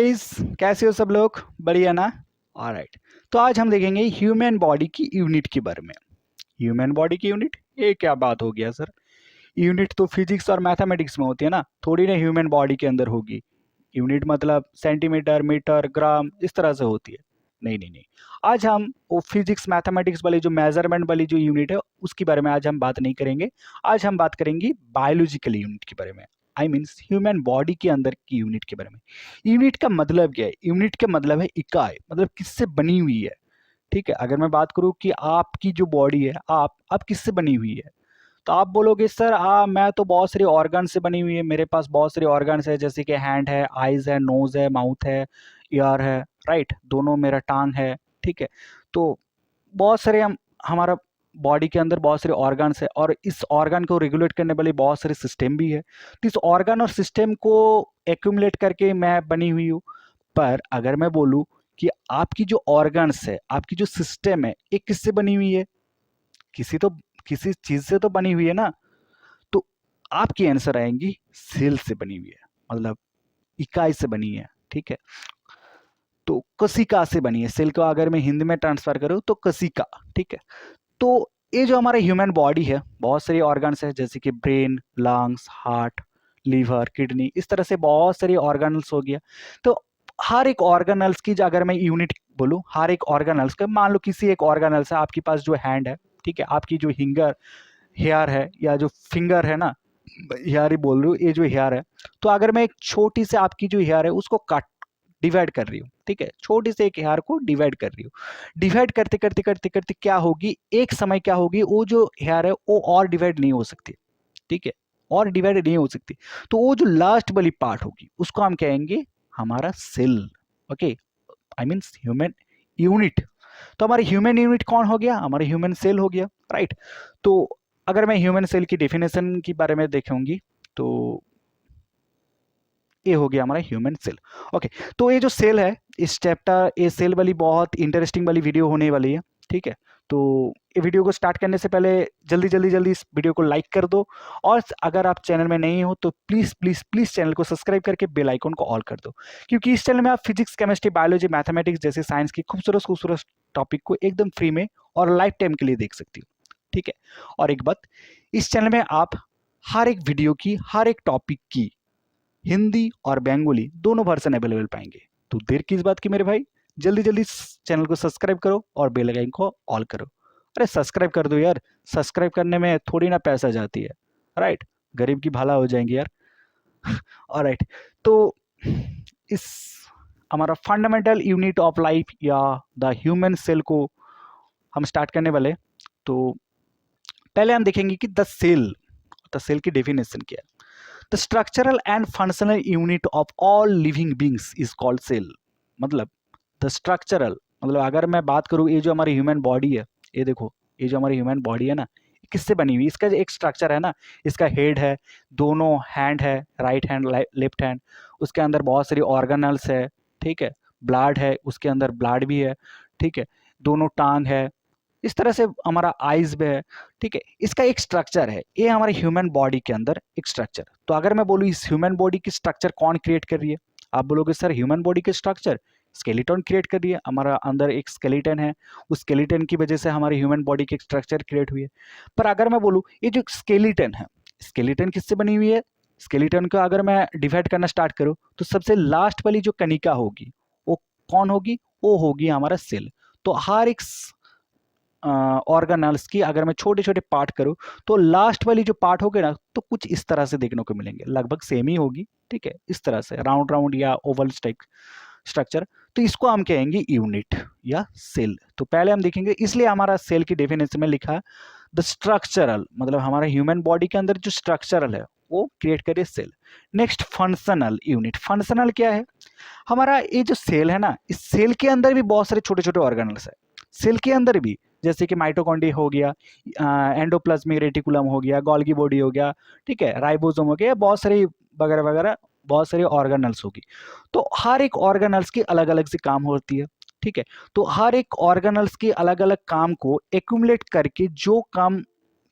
Guys, कैसे हो सब लोग? बढ़िया ना? ऑलराइट। तो आज हम देखेंगे ह्यूमन बॉडी की यूनिट के बारे में। ह्यूमन बॉडी की यूनिट, ये क्या बात हो गया सर? यूनिट तो फिजिक्स और मैथमेटिक्स में होती है ना, थोड़ी ना ह्यूमन बॉडी के अंदर होगी। यूनिट मतलब सेंटीमीटर, मीटर, ग्राम, इस तरह से होती है। नहीं नहीं नहीं, आज हम वो फिजिक्स मैथमेटिक्स वाली जो मेजरमेंट वाली जो यूनिट है उसके बारे में आज हम बात नहीं करेंगे। आज हम बात करेंगे बायोलॉजिकल यूनिट के बारे में। आई मीन्स ह्यूमन बॉडी के अंदर की यूनिट के बारे में। यूनिट का मतलब क्या है? यूनिट का मतलब है इकाई, मतलब किससे बनी हुई है। ठीक है, अगर मैं बात करूं कि आपकी जो बॉडी है, आप किससे बनी हुई है, तो आप बोलोगे सर मैं तो बहुत सारे ऑर्गन से बनी हुई है, मेरे पास बहुत सारे ऑर्गन्स है, जैसे कि हैंड है, आईज है, नोज है, माउथ है, ईयर है, राइट, दोनों मेरा टांग है। ठीक है, तो बहुत सारे हमारा बॉडी के अंदर बहुत सारे ऑर्गन्स है और इस ऑर्गन को रेगुलेट करने वाले बहुत सारे सिस्टम भी है। तो इस ऑर्गन और सिस्टम को एक्यूमुलेट करके मैं बनी हुई हूँ। पर अगर मैं बोलूँ कि आपकी जो ऑर्गन्स है, आपकी जो सिस्टम है, ये किससे बनी हुई है? किसी तो किसी चीज से तो बनी हुई है ना। तो आपकी आंसर आएंगी सेल से बनी हुई है, मतलब इकाई से बनी है। ठीक है, तो कशिका से बनी है। सेल को अगर मैं हिंदी में ट्रांसफर करूँ तो कशिका। ठीक है, तो ये जो हमारा ह्यूमन बॉडी है, बहुत सारी ऑर्गन्स है, जैसे कि brain, lungs, heart, liver, kidney, इस तरह से बहुत सारी ऑर्गेनल्स हो गया। तो हर एक ऑर्गेनल्स की अगर मैं यूनिट बोलूँ, हर एक ऑर्गेनल्स का, मान लो किसी एक ऑर्गेनल्स है, आपके पास जो हैंड है, ठीक है, आपकी जो हेयर है या जो फिंगर है ना, हेयर ही बोल रही हूँ, ये जो हेयर है, तो अगर मैं एक छोटी से आपकी जो हेयर है उसको काट डिवाइड कर रही हूँ, ठीक है, छोटी से एक हेयर को डिवाइड कर रही हूँ, डिवाइड करते करते करते करते क्या होगी, एक समय क्या होगी, वो जो हेयर है वो और डिवाइड नहीं हो सकती। ठीक है, और डिवाइड नहीं हो सकती। तो वो जो लास्ट वाली पार्ट होगी उसको हम कहेंगे हमारा cell. Okay, I mean human unit. तो हमारे ह्यूमन यूनिट कौन हो गया? हमारे ह्यूमन सेल हो गया, राइट। तो अगर मैं ह्यूमन सेल की डेफिनेशन के बारे में देखूंगी तो ये हो गया हमारा ह्यूमन सेल। ओके, तो ये जो सेल है, इस चैप्टर, ये सेल वाली बहुत इंटरेस्टिंग वाली वीडियो होने वाली है। ठीक है, तो ये वीडियो को स्टार्ट करने से पहले जल्दी जल्दी जल्दी इस वीडियो को लाइक कर दो, और अगर आप चैनल में नहीं हो तो प्लीज़ प्लीज़ प्लीज़ चैनल को सब्सक्राइब करके बेल आइकन को ऑल कर दो, क्योंकि इस चैनल में आप फिजिक्स, केमिस्ट्री, बायोलॉजी, मैथमेटिक्स जैसे साइंस की खूबसूरत खूबसूरत टॉपिक को एकदम फ्री में और लाइफ टाइम के लिए देख सकती हो। ठीक है, और एक बात, इस चैनल में आप हर एक वीडियो की, हर एक टॉपिक की हिंदी और बंगाली दोनों वर्जन अवेलेबल पाएंगे। तो देर किस बात की मेरे भाई, जल्दी जल्दी चैनल को सब्सक्राइब करो और बेल आइकन को ऑल करो। अरे सब्सक्राइब कर दो यार, सब्सक्राइब करने में थोड़ी ना पैसा जाती है, राइट, गरीब की भला हो जाएंगे यार। ऑलराइट, तो इस हमारा फंडामेंटल यूनिट ऑफ लाइफ या द ह्यूमन सेल को हम स्टार्ट करने वाले। तो पहले हम देखेंगे कि द सेल की डेफिनेशन क्या है। The structural and functional unit of all living beings is called cell. मतलब द स्ट्रक्चरल, मतलब अगर मैं बात करूँ, ये जो हमारी ह्यूमन बॉडी है, ये देखो, ये जो हमारी ह्यूमन बॉडी है ना, किससे बनी हुई? इसका जो एक स्ट्रक्चर है ना, इसका हेड है, दोनों हैंड है, राइट हैंड, लेफ्ट हैंड, उसके अंदर बहुत सारी ऑर्गेनल्स है, ठीक है, ब्लड है, उसके अंदर ब्लड भी है, ठीक है, दोनों टांग है, इस तरह से हमारा आइज भी है। ठीक है, इसका एक स्ट्रक्चर है, ये हमारे ह्यूमन बॉडी के अंदर एक स्ट्रक्चर। तो अगर मैं बोलूँ इस ह्यूमन बॉडी की स्ट्रक्चर कौन क्रिएट कर रही है, आप बोलोगे सर ह्यूमन बॉडी के स्ट्रक्चर स्केलेटन क्रिएट कर रही है, हमारा अंदर एक स्केलेटन है, उस स्केलेटन की वजह से हमारे ह्यूमन बॉडी की स्ट्रक्चर क्रिएट हुई है। पर अगर मैं बोलूँ ये जो स्केलेटन है, स्केलेटन किससे बनी हुई है? स्केलेटन को अगर मैं डिवाइड करना स्टार्ट करूँ तो सबसे लास्ट वाली जो कनिका होगी वो कौन होगी? वो होगी हमारा सेल। तो हर एक ऑर्गेनल्स की अगर मैं छोटे छोटे पार्ट करूं तो लास्ट वाली जो पार्ट होगी ना, तो कुछ इस तरह से देखने को मिलेंगे, लगभग सेम ही होगी। ठीक है, इस तरह से राउंड राउंड या ओवल स्ट्रक्चर। तो इसको हम कहेंगे यूनिट या सेल। तो पहले हम देखेंगे, इसलिए हमारा सेल की डेफिनेशन में लिखा द स्ट्रक्चरल, मतलब हमारा ह्यूमन बॉडी के अंदर जो स्ट्रक्चरल है वो क्रिएट करिए cell. Next functional unit. Functional क्या है? हमारा ये जो सेल है ना, इस सेल के अंदर भी बहुत सारे छोटे छोटे ऑर्गेनल्स है। सेल के अंदर भी, जैसे कि माइटोकॉन्ड्रिया हो गया, एंडोप्लाज्मिक रेटिकुलम हो गया, गोल्गी बॉडी हो गया, ठीक है, राइबोसोम हो गया, बहुत सारी वगैरह वगैरह, बहुत सारी ऑर्गेनल्स होगी। तो हर एक ऑर्गेनल्स की अलग अलग से काम होती है। ठीक है, तो हर एक ऑर्गेनल्स की अलग अलग काम को एक्यूमुलेट करके जो काम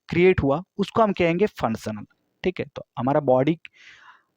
क्रिएट हुआ उसको हम कहेंगे फंक्शनल। ठीक है, तो हमारा बॉडी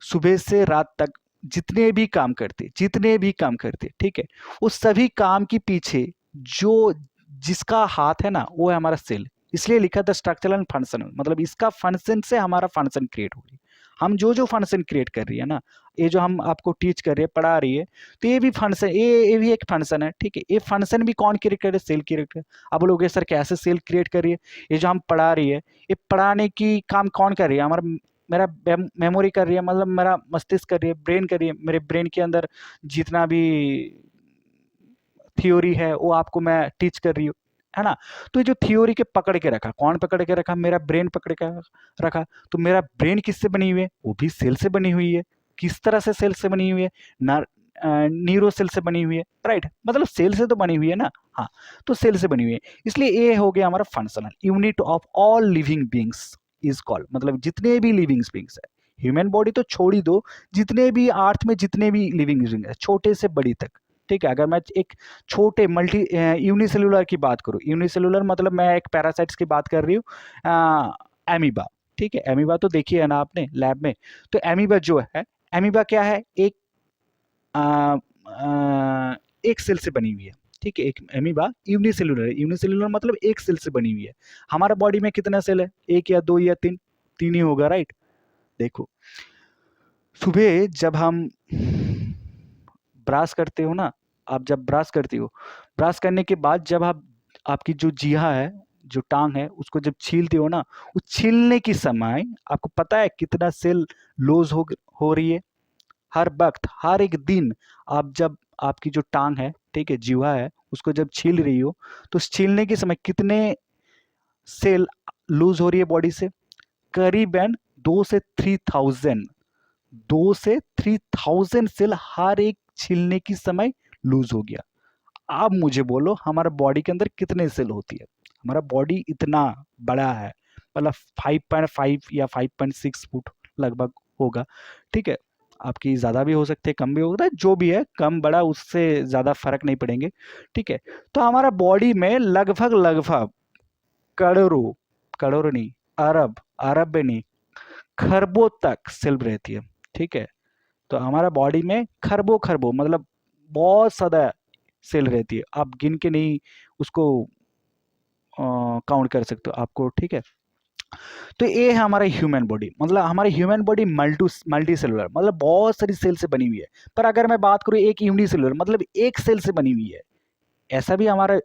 सुबह से रात तक जितने भी काम करते, जितने भी काम करते, ठीक है, उस सभी काम के पीछे जो जिसका हाथ है ना, वो है हमारा सेल। इसलिए लिखा था स्ट्रक्चरल एंड फंक्शनल, मतलब इसका फंक्शन से हमारा फंक्शन क्रिएट हो रही है। हम जो जो फंक्शन क्रिएट कर रही है ना, ये जो हम आपको टीच कर रहे हैं, पढ़ा रही है, तो ये भी फंक्शन, ये भी एक फंक्शन है, ठीक है। ये फंक्शन भी कौन क्रिएट कर रहे हैं? सेल क्रिएट कर। अब लोग सर कैसे सेल क्रिएट कर रही है? ये जो हम पढ़ा रही है, ये पढ़ाने की काम कौन कर रही है? हमारा मेरा मेमोरी कर रही है, मतलब मेरा मस्तिष्क कर रही है, ब्रेन कर रही है। मेरे ब्रेन के अंदर जितना भी थ्योरी है वो आपको मैं टीच कर रही हूँ, है ना। तो ये जो थ्योरी के पकड़ के रखा, कौन पकड़ के रखा? मेरा ब्रेन पकड़ के रखा। तो मेरा ब्रेन किससे बनी हुई है? वो भी सेल से बनी हुई है। किस तरह से सेल से बनी हुई है? न्यूरो सेल से बनी हुई है, राइट। मतलब सेल से तो बनी हुई है ना, हाँ। तो सेल से बनी हुई है, इसलिए ये हो गया हमारा functional unit of all living beings is called, मतलब जितने भी लिविंग बींग्स है। ह्यूमन बॉडी तो छोड़ ही दो, जितने भी अर्थ में जितने भी लिविंग बींग है, छोटे से बड़ी तक, ठीक है। अगर मैं एक छोटे मल्टी यूनिसेलुलर की बात करूँ, यूनिसेलुलर मतलब मैं एक पैरासाइट्स की बात कर रही हूँ, एमीबा, ठीक है। एमीबा तो देखिए है ना आपने लैब में। तो एमीबा जो है, एमीबा क्या है? आ, एक सेल से बनी हुई है, ठीक है। एक एमीबा यूनिसेलुलर है। यूनिसेलुलर मतलब एक सेल से बनी हुई है। हमारा बॉडी में कितना सेल है? एक या दो या तीन? तीन ही होगा, राइट। देखो, सुबह जब हम ब्रश करते हो ना, आप जब ब्रश करती हो, ब्रश करने के बाद जब आप आपकी जो जीहा है, जो टांग है, उसको जब छीलते हो ना, उस छीलने की समय आपको पता है कितना सेल लॉस हो रही है? हर वक्त, हर एक दिन आप जब आपकी जो टांग है, ठीक है, जीवा है, उसको जब छील रही हो, तो उस छीलने के समय कितने सेल लूज हो रही है बॉडी से? करीबन 2 से 3,000, 2 से 3,000 सेल हर एक छीलने की समय लूज हो गया। अब मुझे बोलो हमारा बॉडी के अंदर कितने सेल होती है? हमारा बॉडी इतना बड़ा है, मतलब 5.5 या 5.6 फुट लगभग होगा, ठीक है। आपकी ज़्यादा भी हो सकते हैं, कम भी होता है, जो भी है, कम बड़ा उससे ज़्यादा फर्क नहीं पड़ेंगे, ठीक है। तो हमारा बॉडी में लगभग लगभग करोड़ों, करोड़ नहीं, अरब, अरब में नहीं, खरबों तक सेल रहती है, ठीक है। तो हमारा बॉडी में खरबों खरबों, मतलब बहुत ज़्यादा सेल रहती है। आप गिन के नहीं उसको काउंट कर सकते हो आपको, ठीक है। तो ये है हमारा ह्यूमन बॉडी, मतलब हमारी ह्यूमन बॉडी मल्टी सेलुलर, मतलब बहुत सारी सेल से बनी हुई है। पर अगर मैं बात करूँ एक यूनिसेलुलर, मतलब एक सेल से बनी हुई है, ऐसा भी हमारे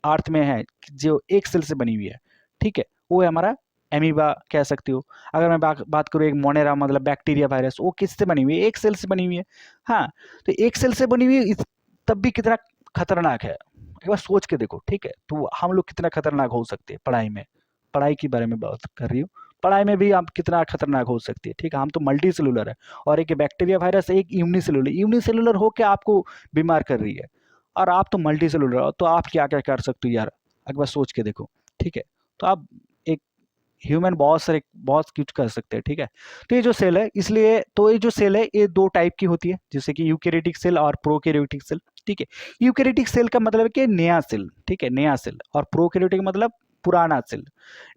अर्थ में है जो एक सेल से बनी हुई है, ठीक है। वो है हमारा एमीबा कह सकते हो। अगर मैं बात करूँ एक मोनेरा, मतलब बैक्टीरिया वायरस, वो किससे बनी हुई है? एक सेल से बनी हुई है, हाँ। तो एक सेल से बनी हुई है, तब भी कितना खतरनाक है, एक बार सोच के देखो, ठीक है। तो हम लोग कितना खतरनाक हो सकते हैं पढ़ाई में, पढ़ाई के बारे में बात कर रही हूँ। पढ़ाई में भी आप कितना खतरनाक हो सकती है, ठीक है। हम तो मल्टी सेलुलर है, और एक बैक्टीरिया वायरस, एक यूनिसेलुलर, यूनिसेलुलर होकर आपको बीमार कर रही है, और आप तो मल्टी सेलुलर हो, तो आप क्या क्या कर सकते हो यार, एक बार सोच के देखो, ठीक है। तो आप एक ह्यूमन बहुत सारे बहुत कुछ कर सकते हैं, ठीक है। तो ये जो सेल है, इसलिए तो ये जो सेल है ये दो टाइप की होती है, जैसे कि यूकेरियोटिक सेल और प्रोकैरियोटिक सेल, ठीक है। यूकेरियोटिक सेल का मतलब है कि नया सेल, ठीक है, नया सेल, और प्रोकैरियोटिक मतलब पुराना सेल।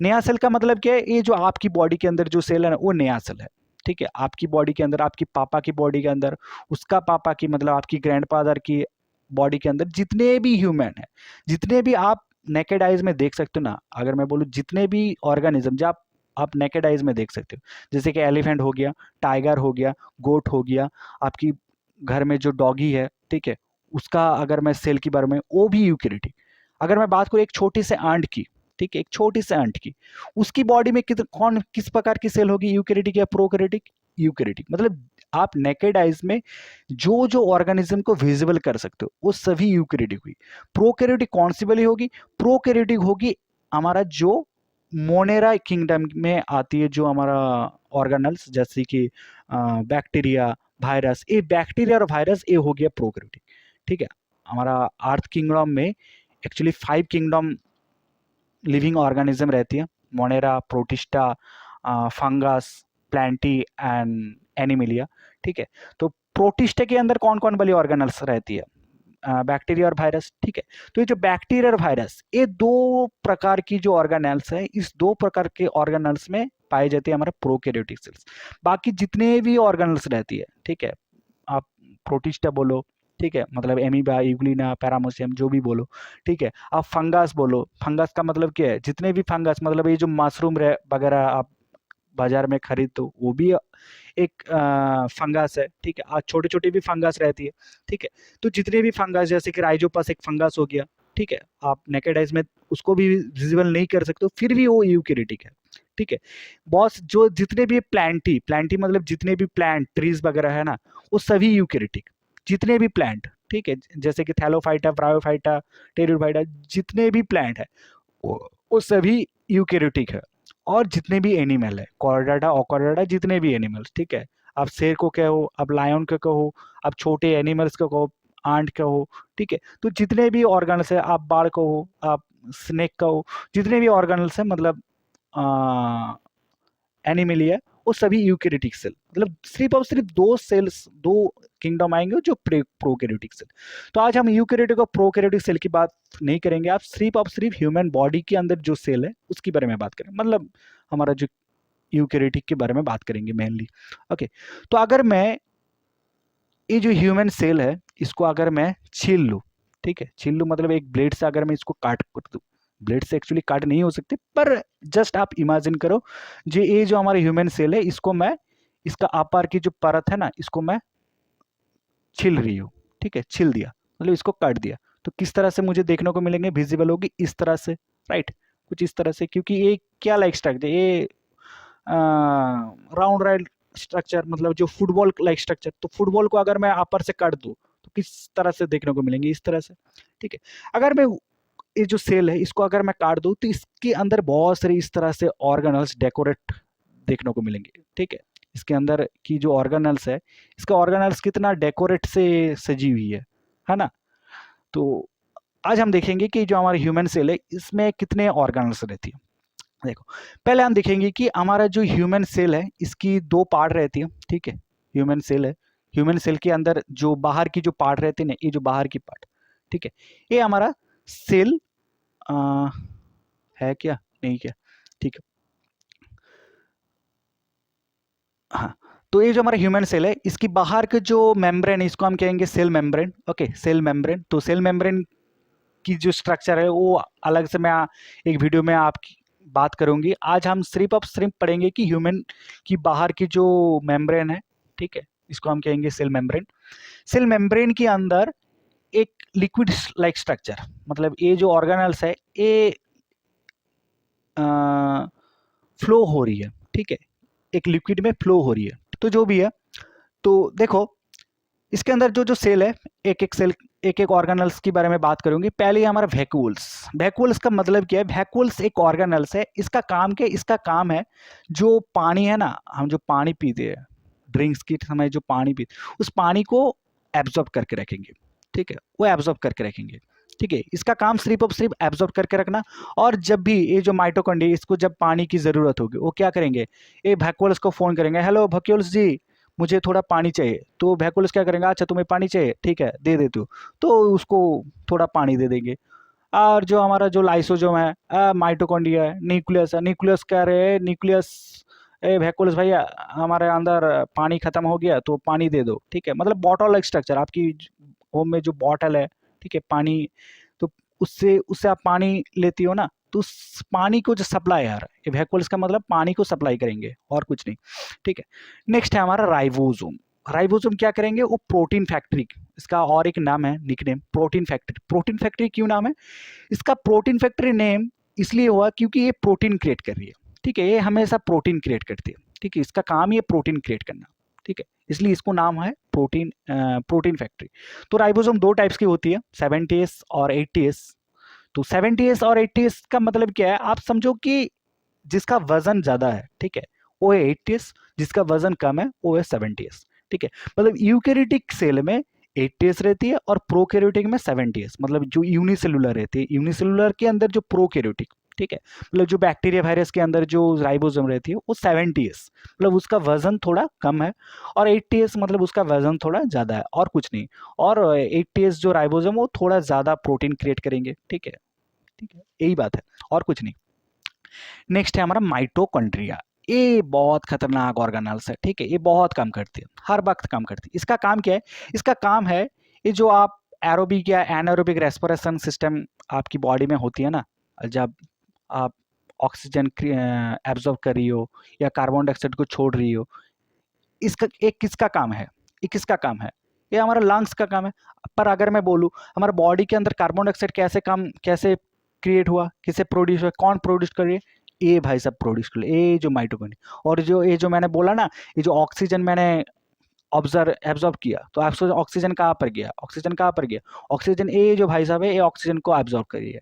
नया सेल का मतलब क्या है? ये जो आपकी बॉडी के अंदर जो सेल है ना, वो नया सेल है, ठीक है। आपकी बॉडी के अंदर, आपकी पापा की बॉडी के अंदर, उसका पापा की, मतलब आपकी ग्रैंडफादर की बॉडी के अंदर जितने भी ह्यूमन है, जितने भी आप नेकेड आइज में देख सकते हो ना, अगर मैं बोलूँ जितने भी ऑर्गेनिज्म जो आप नेकेड आइज में देख सकते हो, जैसे कि एलिफेंट हो गया, टाइगर हो गया, गोट हो गया, आपकी घर में जो डॉगी है, ठीक है, उसका अगर मैं सेल के बारे में, वो भी यूकेरियोटिक। अगर मैं बात करूँ एक छोटी से आंट की, ठीक है, एक छोटी से आंट की, उसकी बॉडी में कौन किस प्रकार की सेल होगी? यूकेरियोटिक या प्रोकैरियोटिक? यूकेरियोटिक। मतलब आप नेकेड आइज में जो जो ऑर्गेनिज्म को विजिबल कर सकते हो, वो सभी यूकेरियोटिक हुई। प्रोकैरियोटिक कौन सी वाली होगी? प्रोकैरियोटिक होगी हमारा जो मोनेरा किंगडम में आती है, जो हमारा ऑर्गेनल्स, जैसे कि बैक्टीरिया, वायरस, ये बैक्टीरिया और वायरस ये हो गया प्रोकैरियोटिक, ठीक है। हमारा अर्थ किंगडम में एक्चुअली 5 किंगडम लिविंग ऑर्गेनिज्म रहती है, Monera, protista, fungus, Plantae and Animalia, ठीक है। तो प्रोटिस्टा के अंदर कौन कौन वाली ऑर्गेनल्स रहती है? बैक्टीरिया और वायरस, ठीक है। तो ये जो बैक्टीरिया और वायरस, ये दो प्रकार की जो ऑर्गेनल्स है, इस दो प्रकार के ऑर्गेनल्स में पाए जाते हैं हमारे प्रोकैरियोटिक सेल्स। बाकी जितने भी ऑर्गेनल्स रहती है, ठीक है, आप प्रोटिस्टा बोलो, ठीक है, मतलब एमीबा, यूग्लिना, पैरामोसियम, जो भी बोलो, ठीक है। आप फंगस बोलो, फंगस का मतलब क्या है, जितने भी फंगस, मतलब ये जो मशरूम वगैरह आप बाजार में खरीदते हो, वो भी एक फंगस है, ठीक है। आज छोटे छोटे भी फंगस रहती है, ठीक है। तो जितने भी फंगस, जैसे कि राइजोपस एक फंगस हो गया, ठीक है, आप नेकेड आइज में उसको भी विजिबल नहीं कर सकते हो, फिर भी वो यूकेरियोटिक है, ठीक है। बॉस, जो जितने भी प्लांटी प्लांटी मतलब जितने भी प्लांट ट्रीज वगैरह है ना, वो सभी यूकेरियोटिक, जितने भी प्लांट, ठीक है, जैसे कि थैलोफाइटा, ब्रायोफाइटा, टेरिडोफाइटा, जितने भी प्लांट है वो सभी यूकेरियोटिक है। और जितने भी एनिमल है, कॉर्डाटा, ऑकॉर्डाटा, जितने भी एनिमल्स, ठीक है, आप शेर को कहो, आप लायन को कहो, आप छोटे एनिमल्स को कहो, आंट कहो, ठीक है। तो जितने भी ऑर्गन्स है, आप बाड़ कहो, आप स्नेक कहो, जितने भी ऑर्गन्स है, मतलब एनिमलिया, वो सभी यूकेरियोटिक सेल, मतलब सिर्फ और सिर्फ दो सेल्स, दो किंगडम आएंगे जो प्रोकैरियोटिक सेल। तो आज हम यूकेरियोटिक और प्रोकैरियोटिक सेल की बात नहीं करेंगे, आप सिर्फ और सिर्फ ह्यूमन बॉडी के अंदर जो सेल है उसके बारे में बात करें, मतलब हमारा जो यूकेरियोटिक के बारे में बात करेंगे मेनली। ओके, तो अगर मैं ये जो ह्यूमन सेल है इसको अगर मैं छील लूँ, ठीक है, छील लूँ मतलब एक ब्लेड से अगर मैं इसको काट कर दूँ, ब्लेड से एक्चुअली काट नहीं हो सकते, पर जस्ट आप इमेजिन करो, जो ये जो हमारे ह्यूमन सेल है इसको मैं, इसका आपार की जो परत है ना, इसको मैं छील रही हूँ, ठीक है, छील दिया मतलब इसको काट दिया, तो किस तरह से मुझे देखने को मिलेंगे, विजिबल होगी इस तरह से, राइट, कुछ इस तरह से, क्योंकि ये क्या लाइक स्ट्रक्चर, ये राउंड राइट स्ट्रक्चर, मतलब जो फुटबॉल लाइक स्ट्रक्चर, तो फुटबॉल को अगर मैं अपर से काट दूं तो किस तरह से देखने को मिलेंगे, इस तरह से, ठीक है। अगर मैं ये जो सेल है इसको अगर मैं काट दूं तो इसके अंदर बहुत सारे इस तरह से ऑर्गेनल्स डेकोरेट देखने को मिलेंगे, ठीक है। इसके अंदर की जो ऑर्गेनल्स है, इसका ऑर्गेनल्स कितना डेकोरेट से सजी हुई है ना। तो आज हम देखेंगे कि जो हमारी ह्यूमन सेल है इसमें कितने ऑर्गेनल्स रहती है। देखो, पहले हम देखेंगे कि हमारा जो ह्यूमन सेल है इसकी दो पार्ट रहती है, ठीक है। ह्यूमन सेल है, ह्यूमन सेल के अंदर जो बाहर की जो पार्ट रहती है ना, ये जो बाहर की पार्ट, ठीक है, ये हमारा सेल है क्या, नहीं क्या, ठीक है। हाँ, तो ये जो हमारा ह्यूमन सेल है इसकी बाहर के जो मेम्ब्रेन है इसको हम कहेंगे cell membrane, okay, cell membrane. तो सेल मेम्ब्रेन की जो स्ट्रक्चर है वो अलग से मैं एक वीडियो में आपकी बात करूंगी। आज हम सिर्फ अब सिर्फ पढ़ेंगे कि ह्यूमन की बाहर की जो मेम्ब्रेन है, ठीक है, इसको हम कहेंगे सेल मेम्ब्रेन। सेल मेम्ब्रेन के अंदर एक लिक्विड लाइक स्ट्रक्चर, मतलब ये जो ऑर्गेनल्स है ये फ्लो हो रही है, ठीक है, एक लिक्विड में फ्लो हो रही है, तो जो भी है, तो देखो इसके अंदर जो जो सेल है, एक एक सेल, एक एक ऑर्गेनल्स के बारे में बात करूंगी। पहले ही हमारा वैक्यूल्स, वैक्यूल्स का मतलब क्या है, वैक्यूल्स एक ऑर्गेनल्स है, इसका काम क्या है, इसका काम है जो पानी है ना, हम जो पानी पीते हैं ड्रिंक्स के समय, जो पानी पीते उस पानी को एब्जॉर्ब करके रखेंगे, ठीक है, वो एब्जॉर्ब करके रखेंगे, ठीक है। इसका काम सिर्फ और सिर्फ एब्जॉर्ब करके रखना। और जब भी ये जो माइटोकॉन्ड्रिया इसको जब पानी की जरूरत होगी वो क्या करेंगे, ये वैक्यूल्स को फोन करेंगे, हेलो वैक्यूल्स जी मुझे थोड़ा पानी चाहिए, तो वैक्यूल्स क्या करेंगे, अच्छा तुम्हें पानी चाहिए, ठीक है दे देते हो, तो उसको थोड़ा पानी दे देंगे। और जो हमारा जो लाइसोजोम है, माइटोकॉन्ड्रिया है, न्यूक्लियस है, न्यूक्लियस कह रहे हैं, न्यूक्लियस, ए वैक्यूल्स भैया हमारे अंदर पानी खत्म हो गया तो पानी दे दो, ठीक है, मतलब बॉटल लाइक स्ट्रक्चर, आपकी होम में जो बॉटल है, ठीक है, पानी, तो उससे उससे आप पानी लेती हो ना, तो उस पानी को जो सप्लाई आ रहा है, ये वैक्यूल्स का मतलब पानी को सप्लाई करेंगे और कुछ नहीं, ठीक है। नेक्स्ट है हमारा राइबोसोम। राइबोसोम क्या करेंगे, वो प्रोटीन फैक्ट्री, इसका और एक नाम है, nickname protein factory. Protein factory क्यों नाम है इसका, प्रोटीन फैक्ट्री नेम इसलिए हुआ क्योंकि ये प्रोटीन क्रिएट कर रही है, ठीक है, ये हमेशा प्रोटीन क्रिएट करती है, ठीक है, इसका काम ये प्रोटीन क्रिएट करना, ठीक है, इसलिए इसको नाम है प्रोटीन, प्रोटीन फैक्ट्री। तो राइबोसोम दो टाइप्स की होती है, 70S और 80S। तो 70S और 80S का मतलब क्या है, आप समझो कि जिसका वजन ज्यादा है, ठीक है, वो है 80S, जिसका वजन कम है वो है 70S, ठीक है। मतलब यूकेरियोटिक सेल में 80S रहती है और प्रोकैरियोटिक में 70S, मतलब जो यूनिसेलुलर रहती है, यूनिसेलुलर के अंदर जो प्रोकैरियोटिक, ठीक है, मतलब जो बैक्टीरिया वायरस के अंदर जो राइबोसोम रहती है वो 70S, मतलब उसका वजन थोड़ा कम है, और 80S मतलब उसका वजन थोड़ा ज्यादा है, और कुछ नहीं। और 80S जो राइबोसोम वो थोड़ा ज्यादा प्रोटीन क्रिएट करेंगे, ठीक है, यही बात है और कुछ नहीं। नेक्स्ट है हमारा माइटोकॉन्ड्रिया। ये बहुत खतरनाक ऑर्गेनल्स है, ठीक है, ये बहुत काम करती है, हर वक्त काम करती है। इसका काम क्या है? इसका काम है ये जो आप एरोबिक या एनारोबिक रेस्पिरेशन सिस्टम आपकी बॉडी में होती है ना, जब आप ऑक्सीजन एब्जॉर्ब कर रही हो या कार्बन डाइऑक्साइड को छोड़ रही हो, इसका एक किसका काम है? ये किसका काम है? ये हमारा लंग्स का काम है। पर अगर मैं बोलूँ हमारे बॉडी के अंदर कार्बन डाइऑक्साइड कैसे क्रिएट हुआ, किसे प्रोड्यूस हुआ, कौन प्रोड्यूस कर रही है? ये भाई सब प्रोड्यूस कर रही है, ये जो माइटोकॉन्ड्रिया। और जो ये जो मैंने बोला ना, ये जो ऑक्सीजन मैंने एब्जॉर्ब किया, तो ऑक्सीजन कहाँ पर गया? ऑक्सीजन कहाँ पर गया? ऑक्सीजन, ये जो भाई साहब है, ये ऑक्सीजन को एब्जॉर्ब कर रही है,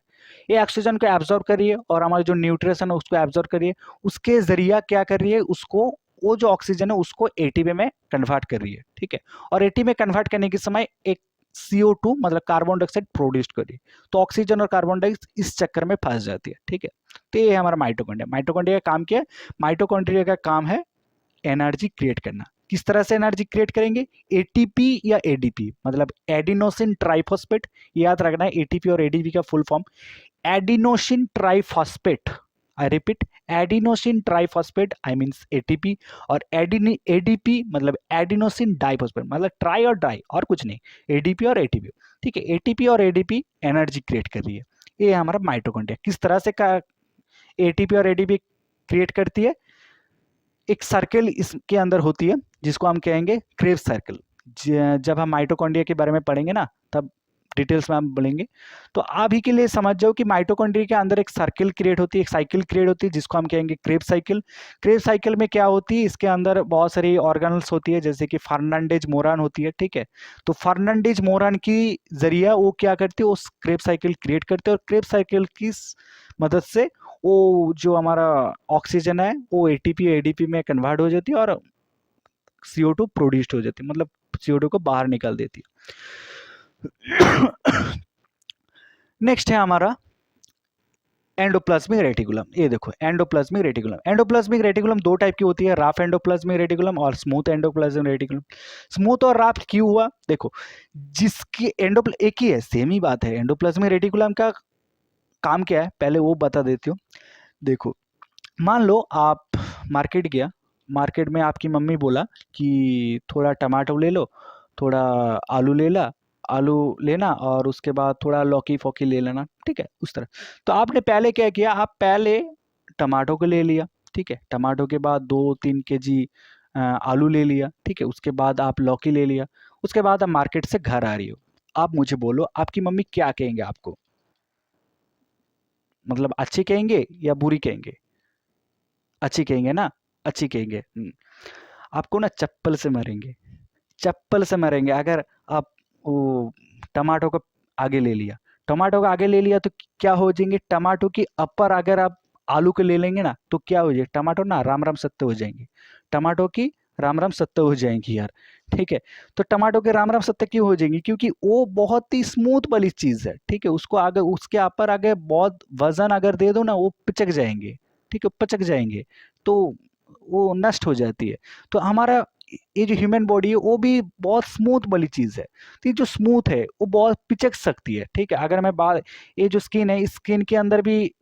ये ऑक्सीजन को एब्जॉर्ब कर रही है और हमारे जो न्यूट्रिशन है उसको एब्जॉर्ब कर रही है। उसके जरिया क्या कर रही है? उसको, वो जो ऑक्सीजन है उसको एटीपी में कन्वर्ट कर रही है, ठीक है। और एटीपी में कन्वर्ट करने के समय एक CO2 मतलब कार्बन डाइऑक्साइड प्रोड्यूस कर रही है, तो ऑक्सीजन और कार्बन डाइऑक्साइड इस चक्कर में फंस जाती है, ठीक है। तो ये है हमारा माइटोकॉन्ड्रिया। माइटोकॉन्ड्रिया का काम क्या है? माइटोकॉन्ड्रिया का काम है एनर्जी क्रिएट करना। किस तरह से एनर्जी क्रिएट करेंगे? एटीपी या एडीपी, मतलब एडिनोसिन ट्राइफॉस्फेट। याद रखना है एटीपी और एडीपी का full form adenosine triphosphate. I repeat, adenosine triphosphate I means ATP, और एडीपी मतलब एडिनोसिन डाइफॉस्फेट, मतलब ट्राई और डाई और कुछ नहीं, एडीपी और एटीपी, ठीक है। एटीपी और एडीपी एनर्जी क्रिएट कर रही है। ये हमारा माइटोकॉन्ड्रिया। किस तरह से का एटीपी और एडीपी क्रिएट करती है? एक सर्कल इसके अंदर होती है जिसको हम कहेंगे क्रेब्स सर्कल। जब हम माइटोकॉन्ड्रिया के बारे में पढ़ेंगे ना, तब डिटेल्स में हम बोलेंगे। तो अभी के लिए समझ जाओ कि माइटोकॉन्ड्रिया के अंदर एक सर्कल क्रिएट होती है, एक साइकिल क्रिएट होती है जिसको हम कहेंगे क्रेब साइकिल। क्रेब साइकिल में क्या होती है? इसके अंदर बहुत सारी ऑर्गेनल्स होती है, जैसे कि फर्नांडेज मोरान होती है, ठीक है। तो फर्नांडेज मोरान की जरिया वो क्या करती है? उस क्रेब साइकिल क्रिएट करते हैं, और क्रेब साइकिल की मदद से वो जो हमारा ऑक्सीजन है वो एटीपी एडीपी में कन्वर्ट हो जाती है और CO2 प्रोड्यूस्ड हो जाती है, मतलब CO2 को बाहर निकाल देती है। नेक्स्ट है हमारा एंडोप्लाज्मिक रेटिकुलम। ये देखो एंडोप्लाज्मिक रेटिकुलम। एंडोप्लाज्मिक रेटिकुलम दो टाइप की होती है, राफ एंडोप्लाज्मिक रेटिकुलम और स्मूथ एंडोप्लाज्मिक रेटिकुलम। स्मूथ और राफ क्यों हुआ? देखो, जिसकी एक ही है, सेम ही बात है। एंडोप्लाज्मिक रेटिकुलम का काम क्या है पहले वो बता देती हूँ। देखो, मान लो आप मार्केट गया, मार्केट में आपकी मम्मी बोला कि थोड़ा टमाटर ले लो, थोड़ा आलू ले ला, आलू लेना, और उसके बाद थोड़ा लौकी फोकी ले लेना, ठीक है, उस तरह। तो आपने पहले क्या किया? आप पहले टमाटो को ले लिया, ठीक है। टमाटो के बाद 2-3 kg आलू ले लिया, ठीक है। उसके बाद आप लौकी ले लिया, उसके बाद आप मार्केट से घर आ रही हो। आप मुझे बोलो आपकी मम्मी क्या कहेंगे आपको? मतलब अच्छी कहेंगे या बुरी कहेंगे? अच्छी कहेंगे ना, अच्छी कहेंगे। आपको ना चप्पल से मारेंगे, चप्पल से मारेंगे अगर आप वो टमाटो को आगे ले लिया। टमाटो को आगे ले लिया तो क्या हो जाएंगे? टमाटो की अपर अगर आप आलू को ले लेंगे ना तो क्या हो जाएगा? टमाटो ना राम राम सत्य हो जाएंगे, टमाटो की राम राम सत्य हो जाएंगी यार, ठीक है। तो टमाटो के राम राम सत्य क्यों हो जाएंगी? क्योंकि वो बहुत ही स्मूथ वाली चीज है, ठीक है। उसको आगे, उसके ऊपर आगे बहुत वजन अगर दे दो ना वो पिचक जाएंगे, ठीक है, पिचक जाएंगे, तो वो नष्ट हो जाती है। तो हमारा ये जो ह्यूमन बॉडी है वो भी बहुत स्मूथ वाली चीज है, तो ये जो स्मूथ है वो बहुत पिचक सकती है, ठीक है। अगर मैं बात, ये जो स्किन है, इस स्किन के अंदर भी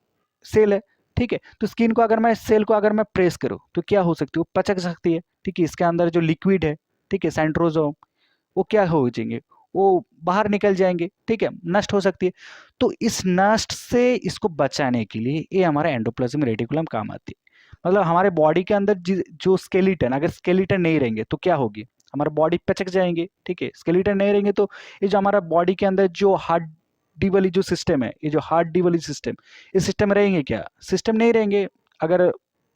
सेल है, ठीक है। तो स्किन को अगर मैं, सेल को अगर मैं प्रेस करूँ तो क्या हो सकती है? वो पचक सकती है, ठीक है। इसके अंदर जो लिक्विड है, ठीक है, सेंट्रोजोम, वो क्या हो जाएंगे? वो बाहर निकल जाएंगे, ठीक है, नष्ट हो सकती है। तो इस नष्ट से इसको बचाने के लिए ये हमारा एंडोप्लाज्मिक रेटिकुलम काम आती है। मतलब हमारे बॉडी के अंदर जो स्केलेटन, अगर स्केलेटन नहीं रहेंगे तो क्या होगी? हमारा बॉडी पचक जाएंगे, ठीक है। स्केलेटन नहीं रहेंगे तो ये जो हमारा बॉडी के अंदर जो हड्डी वाली जो सिस्टम है, ये जो हड्डी वाली सिस्टम, ये सिस्टम रहेंगे क्या? सिस्टम नहीं रहेंगे अगर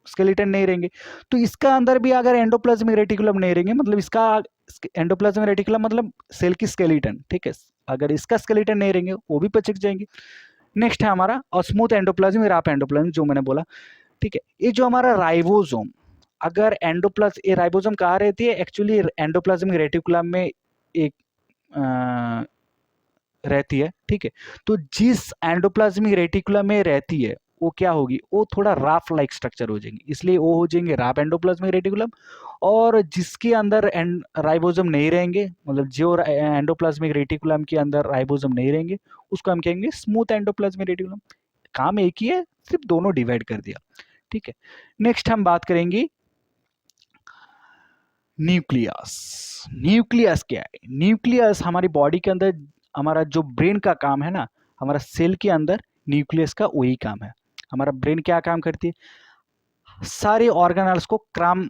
स्केलेटन नहीं रहेंगे। तो इसका अंदर भी अगर एंडोप्लाज्मिक रेटिकुलम नहीं रहेंगे, मतलब इसका एंडोप्लाज्मिक रेटिकुलम मतलब सेल की स्केलेटन, ठीक है, अगर इसका स्केलेटन नहीं रहेंगे वो भी पचक जाएंगे। नेक्स्ट है हमारा स्मूथ एंडोप्लाज्म, राफ एंडोप्लाज्म जो मैंने बोला, ठीक है। ये जो हमारा राइबोसोम, अगर ये राइबोसोम कहाँ रहती है? एक्चुअली एंडोप्लाज्मिक रेटिकुलम में एक रहती है, ठीक है। तो जिस एंडोप्लाज्मिक रेटिकुलम में रहती है वो क्या होगी? वो थोड़ा राफ लाइक स्ट्रक्चर हो जाएंगे, इसलिए वो हो जाएंगे राफ एंडोप्लाज्मिक रेटिकुलम। और जिसके अंदर राइबोसोम नहीं रहेंगे, मतलब जो एंडोप्लाज्मिक रेटिकुलम के अंदर राइबोसोम नहीं रहेंगे, उसको हम कहेंगे स्मूथ एंडोप्लाज्मिक रेटिकुलम। काम एक ही है, सिर्फ दोनों डिवाइड कर दिया, ठीक है। नेक्स्ट हम बात करेंगे न्यूक्लियस। न्यूक्लियस क्या है? न्यूक्लियस हमारी बॉडी के अंदर, हमारा जो ब्रेन का काम है ना, हमारा सेल के अंदर न्यूक्लियस का वही काम है। हमारा ब्रेन क्या काम करती है? सारे ऑर्गेनल्स को काम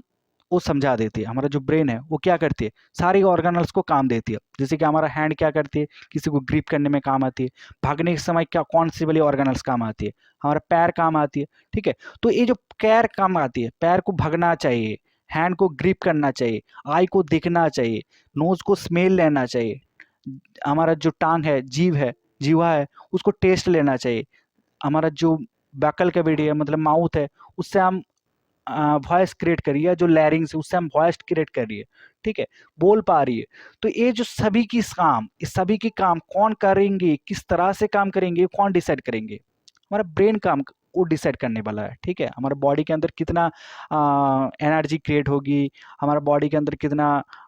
वो समझा देती है। हमारा जो ब्रेन है वो क्या करती है? सारे ऑर्गेनल्स को काम देती है। जैसे कि हमारा हैंड क्या करती है? किसी को ग्रिप करने में काम आती है। भागने के समय क्या कौन सी वाली ऑर्गेनल्स काम आती है? हमारा पैर काम आती है। ठीक है, तो ये जो पैर काम आती है, पैर को भगना चाहिए, हैंड को ग्रिप करना चाहिए, आई को दिखना चाहिए, नोज को स्मेल लेना चाहिए, हमारा जो टांग है, जीव है, जीवा है, उसको टेस्ट लेना चाहिए, हमारा जो बैकल कैविटी है मतलब माउथ है, उससे हम वॉइस क्रिएट करी है, जो लैरिंग्स है उससे हम वॉइस क्रिएट कर रही है। ठीक है, बोल पा रही है। तो ये जो सभी की काम, इस सभी की काम कौन करेंगे, किस तरह से काम करेंगे, कौन डिसाइड करेंगे? हमारा ब्रेन काम वो डिसाइड करने वाला है। ठीक है, हमारे बॉडी के अंदर कितना एनर्जी क्रिएट होगी, हमारा बॉडी के अंदर कितना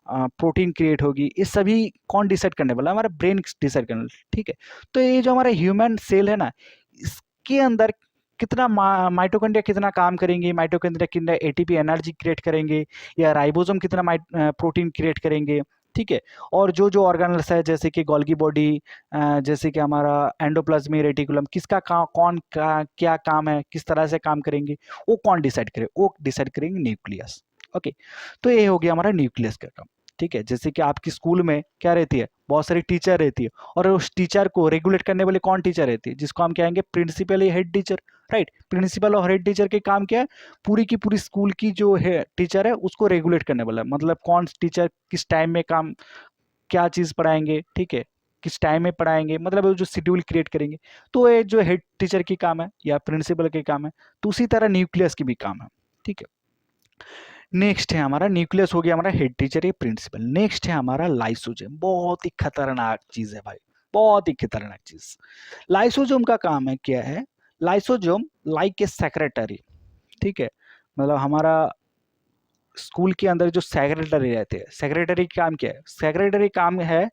प्रोटीन क्रिएट होगी, ये सभी कौन डिसाइड करने वाला है? हमारा ब्रेन डिसाइड करने वाला है। ठीक है, तो ये जो हमारा ह्यूमन सेल है ना, इसके अंदर कितना माइटोकॉन्ड्रिया कितना काम करेंगे, माइटोकॉन्ड्रिया कितना एटीपी एनर्जी क्रिएट करेंगे, या राइबोसोम कितना प्रोटीन क्रिएट करेंगे। ठीक है, और जो जो ऑर्गेनल्स है जैसे कि गोल्गी बॉडी, जैसे कि हमारा एंडोप्लाज्मी रेटिकुलम, किसका काम, कौन का क्या काम है, किस तरह से काम करेंगे, वो कौन डिसाइड करे? वो डिसाइड करेंगे न्यूक्लियस। ओके, तो ये हो गया हमारा न्यूक्लियस का काम। ठीक है, जैसे कि आपकी स्कूल में क्या रहती है? बहुत सारी टीचर रहती है, और उस टीचर को रेगुलेट करने वाले कौन टीचर रहती है? जिसको हम कहेंगे प्रिंसिपल या हेड टीचर। राइट, प्रिंसिपल और हेड टीचर के काम क्या है? पूरी की पूरी स्कूल की जो है टीचर है उसको रेगुलेट करने वाला है। मतलब कौन टीचर किस टाइम में काम, क्या चीज़ पढ़ाएंगे, ठीक है, किस टाइम में पढ़ाएंगे, मतलब वो जो शेड्यूल क्रिएट करेंगे। तो ये जो हेड टीचर की काम है या प्रिंसिपल के काम है, तो उसी तरह न्यूक्लियस की भी काम है। ठीक है, नेक्स्ट है हमारा, न्यूक्लियस हो गया हमारा हेड टीचर या प्रिंसिपल। नेक्स्ट है हमारा लाइसोजोम। बहुत ही खतरनाक चीज है भाई, बहुत ही खतरनाक चीज। लाइसोजोम का काम है क्या है? Lysosome like a secretary. ठीक है, मतलब हमारा स्कूल के अंदर जो सेक्रेटरी रहते हैं, सेक्रेटरी का काम क्या है? सेक्रेटरी काम है,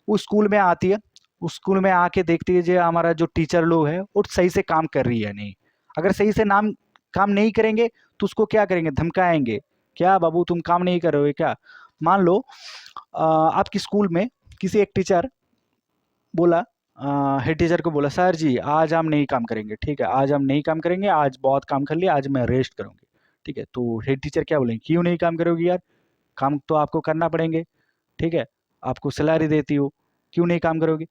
वो स्कूल में आती है, उस स्कूल में आके देखती है जो हमारा जो टीचर लोग है वो सही से काम कर रही है नहीं। अगर सही से काम नहीं करेंगे तो उसको क्या करेंगे? धमकाएंगे, क्या बाबू तुम काम नहीं कर रहे हो क्या? मान लो आपकी स्कूल में किसी एक टीचर बोला, हेड टीचर को बोला, सर जी आज हम नहीं काम करेंगे। ठीक है, आज हम नहीं काम करेंगे, आज बहुत काम कर लिया, आज मैं रेस्ट करूंगी। ठीक है, तो हेड टीचर क्या बोलेंगे? क्यों नहीं काम करोगी यार? काम तो आपको करना पड़ेंगे। ठीक है, आपको सैलरी देती हो, क्यों नहीं काम करोगे?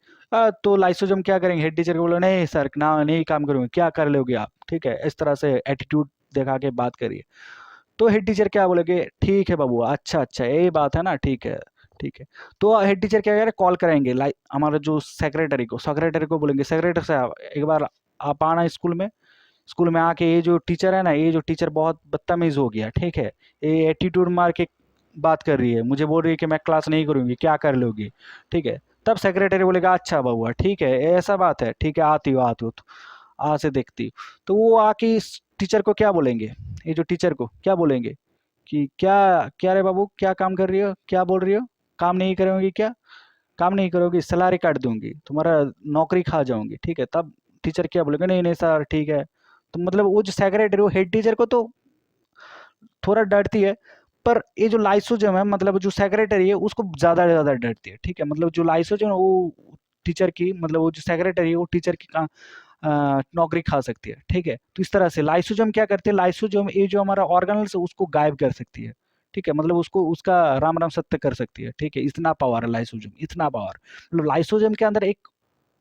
तो लाइसोजम क्या करेंगे? हेड टीचर को बोलो, नहीं सर ना, नहीं काम करोगे, क्या कर लोगे आप? ठीक है, इस तरह से एटीट्यूड दिखा के बात करिए। तो हेड टीचर क्या बोलेगे? ठीक है बाबू, अच्छा अच्छा यही बात है ना, ठीक है ठीक है। तो हेड टीचर क्या करें? कॉल कराएंगे लाइक हमारा जो सेक्रेटरी को बोलेंगे, सेक्रेटरी साहब एक बार आप आना स्कूल में आके, ये जो टीचर है ना, ये जो टीचर बहुत बदतमीज हो गया। ठीक है, ये एटीट्यूड मार के बात कर रही है, मुझे बोल रही है कि मैं क्लास नहीं करूंगी, क्या कर लोगी? ठीक है, तब सेक्रेटरी बोलेगा, अच्छा बउआ ठीक है ऐसा बात है, ठीक है आती हो तो आ से देखती हूँ। तो वो आके इस टीचर को क्या बोलेंगे? ये जो टीचर को क्या बोलेंगे कि क्या, क्या रे बाबू क्या काम कर रही हो, क्या बोल रही हो, काम नहीं करोगी क्या? काम नहीं करोगी, सैलरी काट दूंगी, तुम्हारा नौकरी खा जाऊंगी। ठीक है, तब टीचर क्या बोलेगा? नहीं नहीं सर ठीक है। तो मतलब वो जो सेक्रेटरी, वो हेड टीचर को तो थोड़ा डरती है, पर ये जो लाइसोजम है, मतलब जो सेक्रेटरी है उसको ज्यादा ज्यादा डरती है। ठीक है, मतलब जो लाइसोजम है वो टीचर की, मतलब वो जो सेक्रेटरी है वो टीचर की नौकरी खा सकती है। ठीक है, तो इस तरह से लाइसोजम क्या करती है? लाइसोजम ये जो हमारा ऑर्गेनल्स है उसको गायब कर सकती है। ठीक है, मतलब उसको उसका राम राम सत्य कर सकती है। ठीक है, इतना पावर है लाइसोजम, इतना पावर। मतलब लाइसोजम के अंदर एक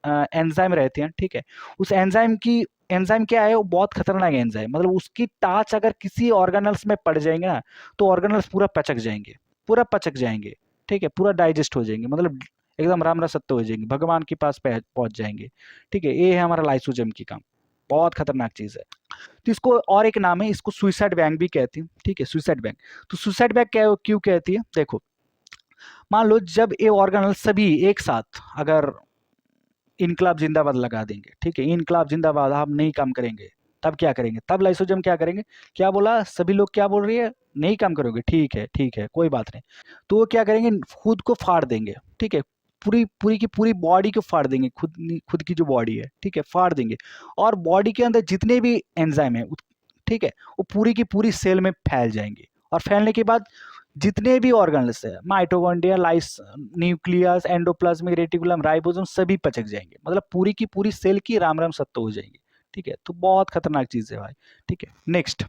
एंजाइम रहती है। ठीक है, उस एंजाइम की, एंजाइम क्या है? वो बहुत खतरनाक एंजाइम, मतलब उसकी टाच अगर किसी ऑर्गेनल्स में पड़ जाएंगे ना, तो ऑर्गेनल्स पूरा पचक जाएंगे, पूरा पचक जाएंगे। ठीक है, पूरा डाइजेस्ट हो जाएंगे, मतलब एकदम राम रसत्तो हो जाएंगे, भगवान के पास पहुंच जाएंगे। ठीक है, ये है हमारा लाइसोजम की काम, बहुत खतरनाक चीज है। तो इसको और एक नाम है, इसको सुइसाइड बैंक भी कहती है। ठीक है, सुइसाइड बैंक। तो सुइसाइड बैंक क्यों कहती है? देखो, मान लो जब ये ऑर्गेनल सभी एक साथ अगर इनकलाब जिंदाबाद लगा देंगे, ठीक है, इनकलाब जिंदाबाद, हम नहीं काम करेंगे, तब क्या करेंगे? तब लाइसोजम क्या करेंगे? क्या बोला? सभी लोग क्या बोल रही है? नहीं काम करोगे, ठीक है कोई बात नहीं। तो वो क्या करेंगे? खुद को फाड़ देंगे। ठीक है, पूरी पूरी की पूरी बॉडी को फाड़ देंगे, खुद खुद की जो बॉडी है, ठीक है, फाड़ देंगे। और बॉडी के अंदर जितने भी एंजाइम है, ठीक है, वो पूरी की पूरी सेल में फैल जाएंगे और फैलने के बाद जितने भी ऑर्गन्स है, माइटोकॉन्ड्रिया, लाइस, न्यूक्लियस, एंडोप्लाज्मिक रेटिकुलम, राइबोसोम, सभी पचक जाएंगे, मतलब पूरी की पूरी सेल की राम राम सत्तो हो जाएंगे। ठीक है, तो बहुत खतरनाक चीज है भाई। ठीक है, next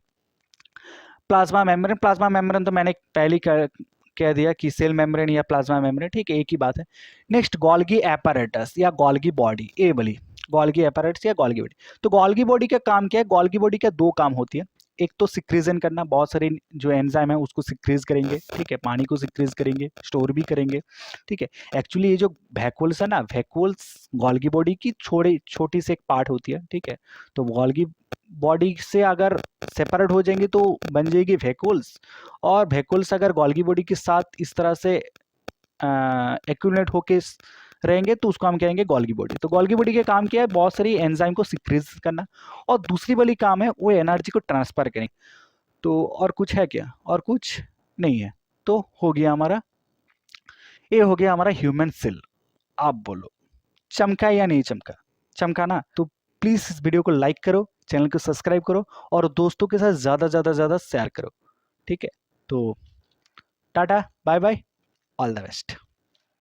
plasma membrane. Plasma membrane तो मैंने पहले कह दिया कि सेल मेम्ब्रेन या प्लाज्मा मेम्ब्रेन, ठीक है, एक ही बात है। नेक्स्ट गोल्गी एपैरेटस या गोल्गी बॉडी, ए वाली गोल्गी एपैरेटस या गोल्गी बॉडी। तो गोल्गी बॉडी का काम क्या है? गोल्गी बॉडी का दो काम होती है, एक तो सिक्रीजन करना, बहुत सारे जो एंजाइम है उसको सिक्रीज करेंगे, ठीक है, पानी को सिक्रीज करेंगे, स्टोर भी करेंगे। ठीक है, एक्चुअली ये जो वैक्यूल्स है ना, वैक्यूल्स गोल्गी बॉडी की छोटी सी एक पार्ट होती है। ठीक है, तो गोल्गी बॉडी से अगर सेपरेट हो जाएंगे तो बन जाएगी वैक्यूल्स, और वैक्यूल्स अगर गोल्गी बॉडी के साथ इस तरह से एक्यूमुलेट होके रहेंगे तो उसको हम कहेंगे गोल्गी बॉडी। तो गोल्गी बॉडी का काम क्या है? बहुत सारी एंजाइम को सिक्रीज करना, और दूसरी वाली काम है वो एनर्जी को ट्रांसफर करेंगे। तो और कुछ है क्या? और कुछ नहीं है। तो हो गया हमारा, ये हो गया हमारा ह्यूमन सेल। आप बोलो चमका या नहीं चमका? चमका ना? तो प्लीज इस वीडियो को लाइक करो, चैनल को सब्सक्राइब करो और दोस्तों के साथ ज़्यादा शेयर करो। ठीक है, तो ta ta bye bye, all the best.